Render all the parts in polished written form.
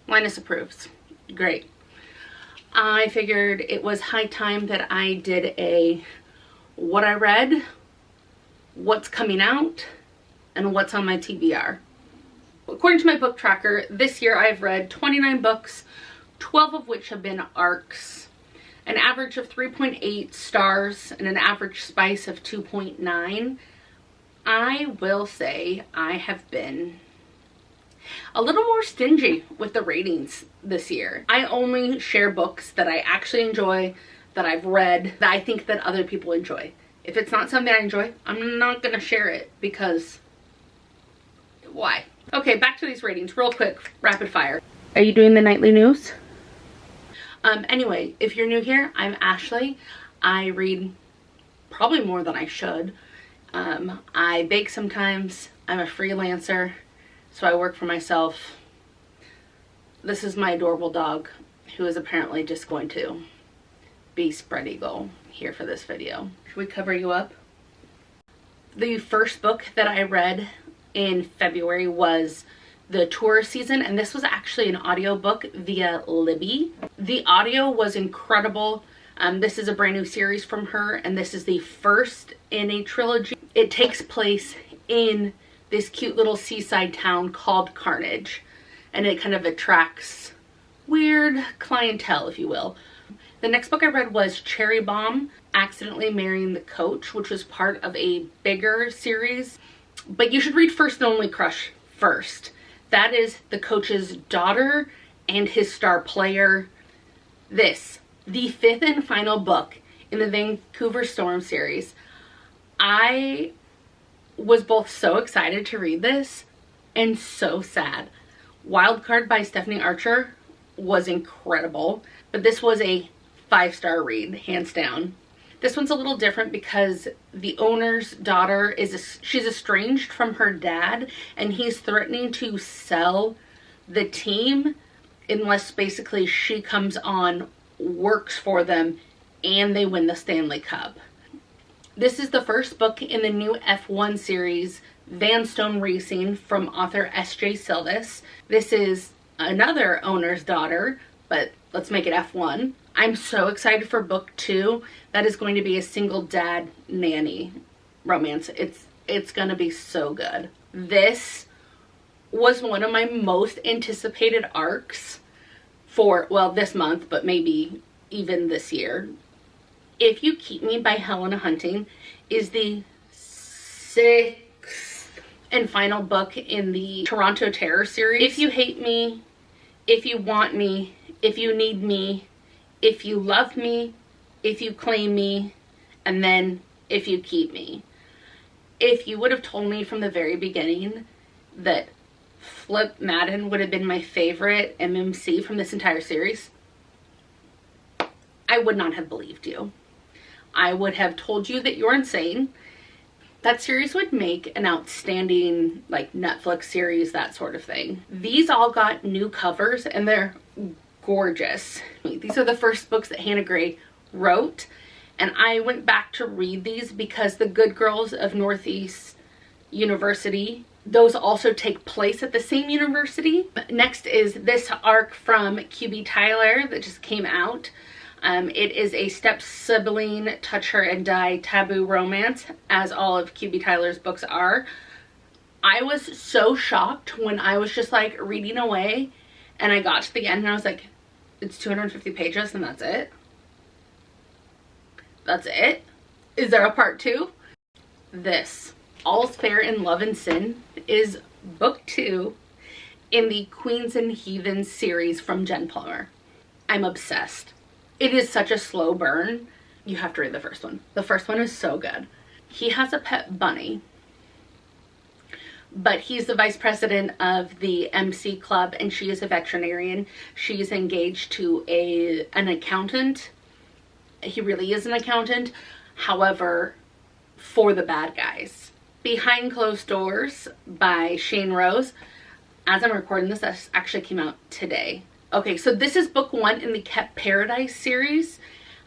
Linus approves. Great. I figured it was high time that I did a what I read, what's coming out, and what's on my TBR. According to my book tracker, this year I've read 29 books, 12 of which have been arcs, an average of 3.8 stars and an average spice of 2.9. I will say I have been a little more stingy with the ratings this year. I only share books that I actually enjoy, that I've read, that I think that other people enjoy. If it's not something I enjoy, I'm not gonna share it, because why? Okay, back to these ratings real quick, rapid fire. Are you doing the nightly news? Anyway, if you're new here, I'm Ashley. I read probably more than I should. I bake sometimes. I'm a freelancer, so I work for myself. This is my adorable dog, who is apparently just going to be spread eagle here for this video. Should we cover you up? The first book that I read in February was The Tour Season, and this was actually an audiobook via Libby. The audio was incredible. This is a brand new series from her, and this is the first in a trilogy. It takes place in this cute little seaside town called Carnage, and it kind of attracts weird clientele, if you will. The next book I read was Cherry Bomb, Accidentally Marrying the Coach, which was part of a bigger series. But you should read First and Only Crush first. That is the coach's daughter and his star player. This, the fifth and final book in the Vancouver Storm series. I was both so excited to read this and so sad. Wildcard by Stephanie Archer was incredible, but this was a 5-star read, hands down. This one's a little different because the owner's daughter she's estranged from her dad, and he's threatening to sell the team unless basically she comes on, works for them, and they win the Stanley Cup. This is the first book in the new F1 series, Vanstone Racing, from author S.J. Silvis. This is another owner's daughter, but let's make it F1. I'm so excited for book 2. That is going to be a single dad nanny romance. It's gonna be so good. This was one of my most anticipated arcs for, well, this month, but maybe even this year. If You Keep Me by Helena Hunting is the 6th and final book in the Toronto Terror series. If you hate me, if you want me, if you need me, if you love me, if you claim me, and then if you keep me. If you would have told me from the very beginning that Flip Madden would have been my favorite MMC from this entire series, I would not have believed you. I would have told you that you're insane. That series would make an outstanding, like, Netflix series, that sort of thing. These all got new covers, and they're gorgeous. These are the first books that Hannah Gray wrote, and I went back to read these because The Good Girls of Northeast University, those also take place at the same university. Next is this arc from QB Tyler that just came out. It is a step-sibling touch her and die taboo romance, as all of QB Tyler's books are. I was so shocked when I was just like reading away and I got to the end and I was like, it's 250 pages and that's it? That's it? Is there a part 2? This, All's Fair in Love and Sin, is book 2 in the Queens and Heathens series from Jen Plummer. I'm obsessed. It is such a slow burn. You have to read the first one. The first one is so good. He has a pet bunny, but he's the vice president of the MC Club and she is a veterinarian. She's engaged to an accountant. He really is an accountant, however, for the bad guys. Behind Closed Doors by Shane Rose. As I'm recording this, that actually came out today. Okay, so this is book 1 in the Kept Paradise series.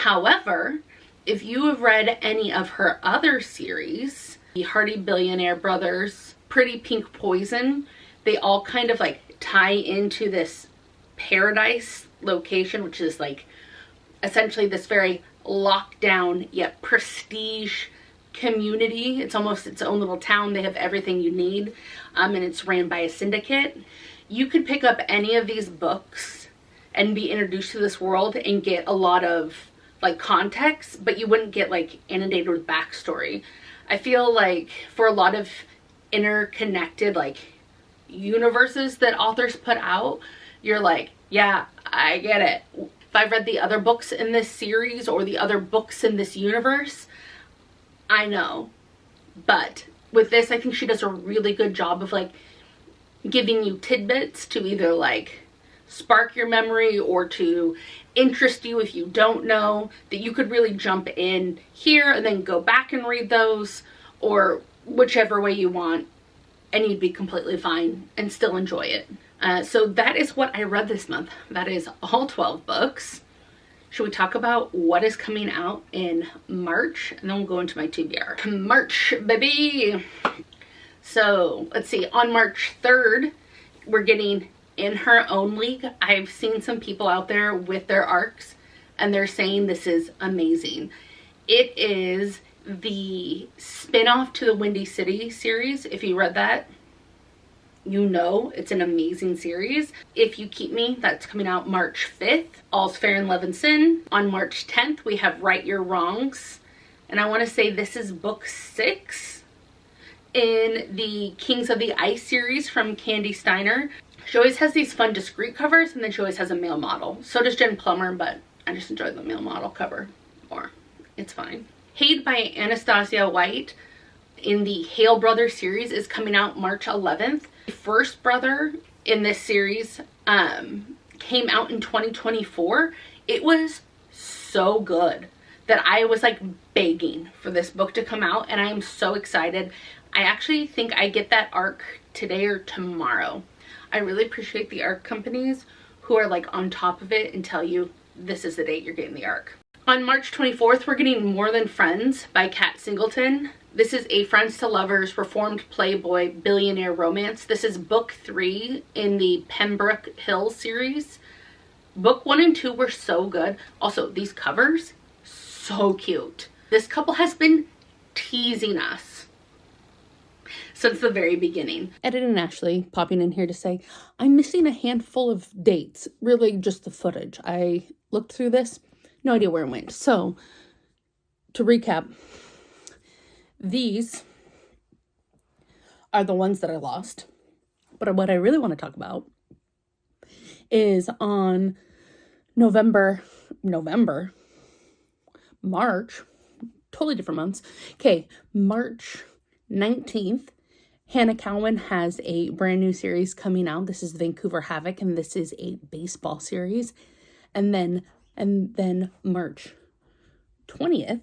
However, if you have read any of her other series, the Hardy Billionaire Brothers, Pretty Pink Poison, they all kind of like tie into this paradise location, which is like essentially this very locked down yet prestige community. It's almost its own little town. They have everything you need, and it's ran by a syndicate. You could pick up any of these books and be introduced to this world and get a lot of like context, but you wouldn't get like inundated with backstory. I feel like for a lot of interconnected like universes that authors put out, you're like, yeah, I get it. If I've read the other books in this series or the other books in this universe, I know. But with this, I think she does a really good job of like giving you tidbits to either like spark your memory or to interest you if you don't know, that you could really jump in here and then go back and read those, or whichever way you want, and you'd be completely fine and still enjoy it. So that is what I read this month. That is all 12 books. Should we talk about what is coming out in March? And then we'll go into my TBR. March, baby! So, let's see. On March 3rd, we're getting In Her Own League. I've seen some people out there with their arcs, and they're saying this is amazing. It is the spin-off to the Windy City series. If you read that, you know it's an amazing series. If You Keep Me, that's coming out March 5th. All's Fair in Love and Sin. On March 10th, we have Right Your Wrongs. And I want to say this is book 6 in the Kings of the Ice series from Candy Steiner. She always has these fun discreet covers, and then she always has a male model. So does Jen Plummer, but I just enjoy the male model cover more. It's fine. Hate by Anastasia White in the Hale Brothers series is coming out March 11th. The first brother in this series came out in 2024. It was so good that I was like begging for this book to come out, and I am so excited. I actually think I get that arc today or tomorrow. I really appreciate the arc companies who are like on top of it and tell you this is the date you're getting the arc. On March 24th, we're getting More Than Friends by Kat Singleton. This is a friends to lovers reformed playboy billionaire romance. This is book 3 in the Pembroke Hill series. Book 1 and 2 were so good. Also, these covers, so cute. This couple has been teasing us since the very beginning. Ed and Ashley popping in here to say, I'm missing a handful of dates. Really just the footage. I looked through this, no idea where it went. So, to recap, these are the ones that I lost. But what I really want to talk about is on March, totally different months. Okay, March 19th, Hannah Cowan has a brand new series coming out. This is Vancouver Havoc, and this is a baseball series. And then March 20th,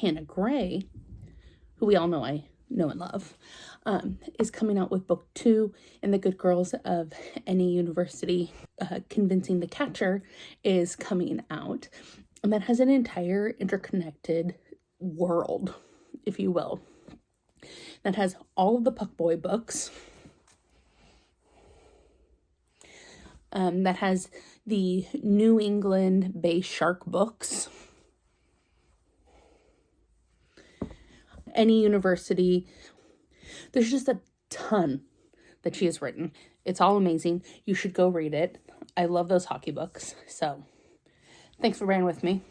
Hannah Gray, who we all know I know and love, is coming out with book 2 in The Good Girls of Any University. Convincing the Catcher is coming out. And that has an entire interconnected world, if you will. That has all of the Puck Boy books. That has the New England Bay Shark books. Any University. There's just a ton that she has written. It's all amazing. You should go read it. I love those hockey books. So, thanks for bearing with me.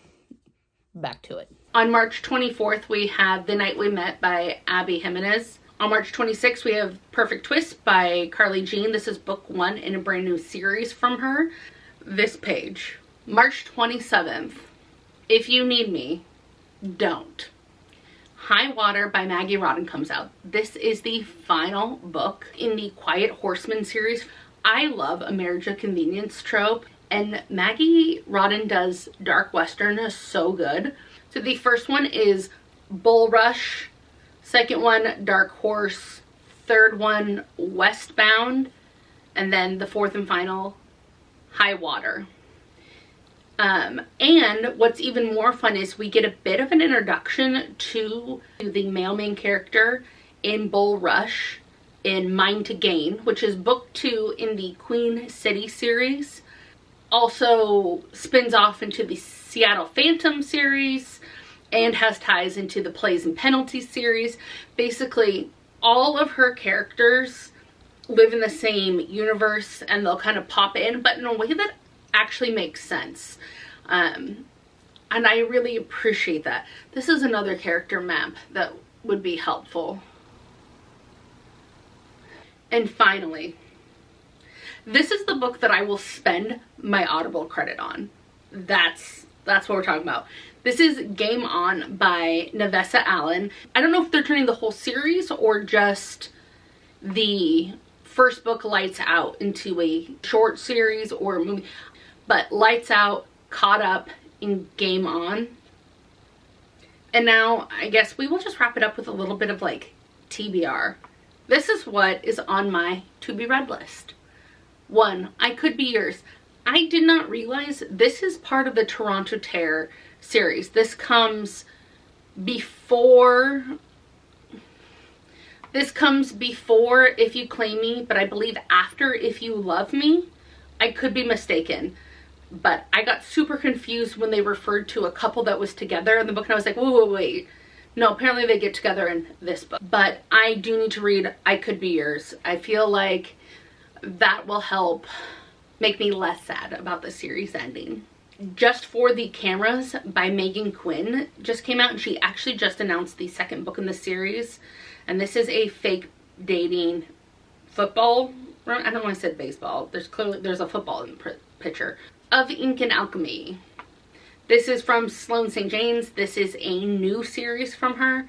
Back to it. On March 24th, we have The Night We Met by Abby Jimenez. On March 26th, we have Perfect Twist by Carly Jean. This is book 1 in a brand new series from her. This page. March 27th, If You Need Me, Don't. High Water by Maggie Rodden comes out. This is the final book in the Quiet Horseman series. I love a marriage of convenience trope, and Maggie Rodden does dark western so good. So the first one is Bull Rush, second one Dark Horse, third one Westbound, and then the fourth and final High Water. And what's even more fun is we get a bit of an introduction to the male main character in Bull Rush in Mine to Gain, which is book 2 in the Queen City series. Also spins off into the Seattle Phantom series and has ties into the Plays and Penalties series. Basically, all of her characters live in the same universe and they'll kind of pop in, but in a way that actually makes sense. And I really appreciate that. This is another character map that would be helpful. And finally, this is the book that I will spend my Audible credit on. That's what we're talking about. This is Game On by Nevessa Allen. I don't know if they're turning the whole series or just the first book, Lights Out, into a short series or a movie. But Lights Out caught up in Game On. And now I guess we will just wrap it up with a little bit of like TBR. This is what is on my to be read list. 1, I Could Be Yours. I did not realize this is part of the Toronto Terror series. This comes before If You Claim Me, but I believe after If You Love Me. I could be mistaken, but I got super confused when they referred to a couple that was together in the book, and I was like, wait. No, apparently they get together in this book. But I do need to read I Could Be Yours. I feel like that will help make me less sad about the series ending. Just for the Cameras by Megan Quinn just came out, and she actually just announced the second book in the series. And this is a fake dating football. I don't know why I said baseball. There's a football in the picture. Of Ink and Alchemy. This is from Sloane St. James. This is a new series from her,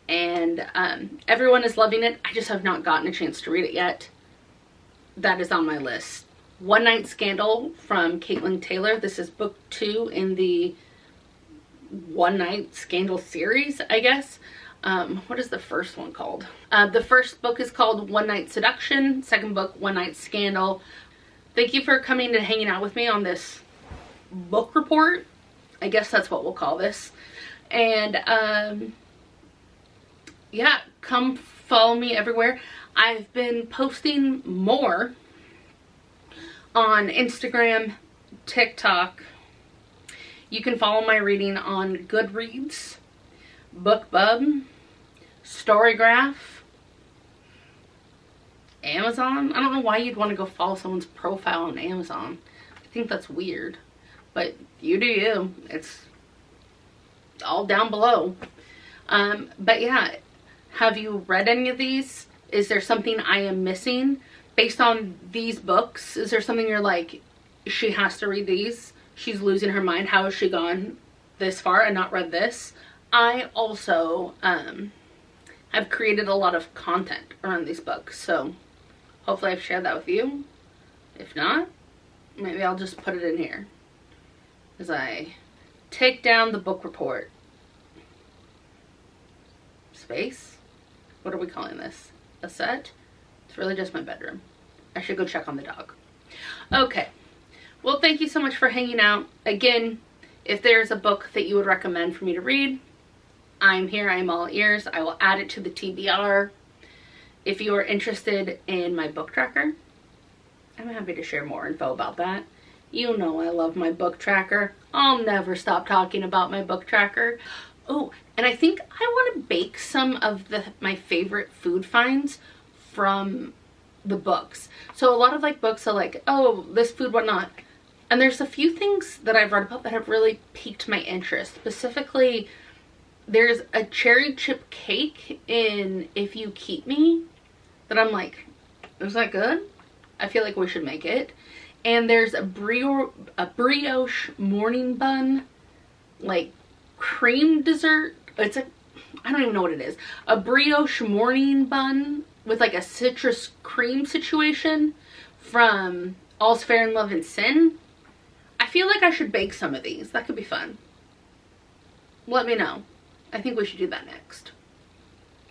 and everyone is loving it. I just have not gotten a chance to read it yet. That is on my list. One Night Scandal from Caitlin Taylor. This is book 2 in the One Night Scandal series, I guess. What is the first one called? The first book is called One Night Seduction. Second book, One Night Scandal. Thank you for coming and hanging out with me on this book report. I guess that's what we'll call this. And yeah, come follow me everywhere. I've been posting more on Instagram, TikTok. You can follow my reading on Goodreads, BookBub, Storygraph, Amazon. I don't know why you'd want to go follow someone's profile on Amazon. I think that's weird, but you do you. It's all down below. But yeah, have you read any of these? Is there something I am missing based on these books? Is there something you're like, she has to read these? She's losing her mind. How has she gone this far and not read this? I also have created a lot of content around these books, so hopefully I've shared that with you. If not, maybe I'll just put it in here as I take down the book report. Space? What are we calling this? A set? It's really just my bedroom. I should go check on the dog. Okay. Well, thank you so much for hanging out. Again, if there's a book that you would recommend for me to read, I'm here. I'm all ears. I will add it to the TBR. If you are interested in my book tracker, I'm happy to share more info about that. You know I love my book tracker. I'll never stop talking about my book tracker. Oh, and I think I want to bake some of my favorite food finds from the books. So a lot of like books are like, oh, this food, whatnot. And there's a few things that I've read about that have really piqued my interest. Specifically, there's a cherry chip cake in If You Keep Me that I'm like, is that good? I feel like we should make it. And there's a brioche morning bun, like cream dessert. It's a, I don't even know what it is. A brioche morning bun with like a citrus cream situation from All's Fair in Love and Sin. I feel like I should bake some of these. That could be fun. Let me know. I think we should do that next.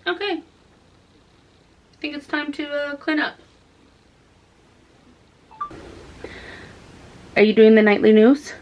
Okay. I think it's time to clean up. Are you doing the nightly news?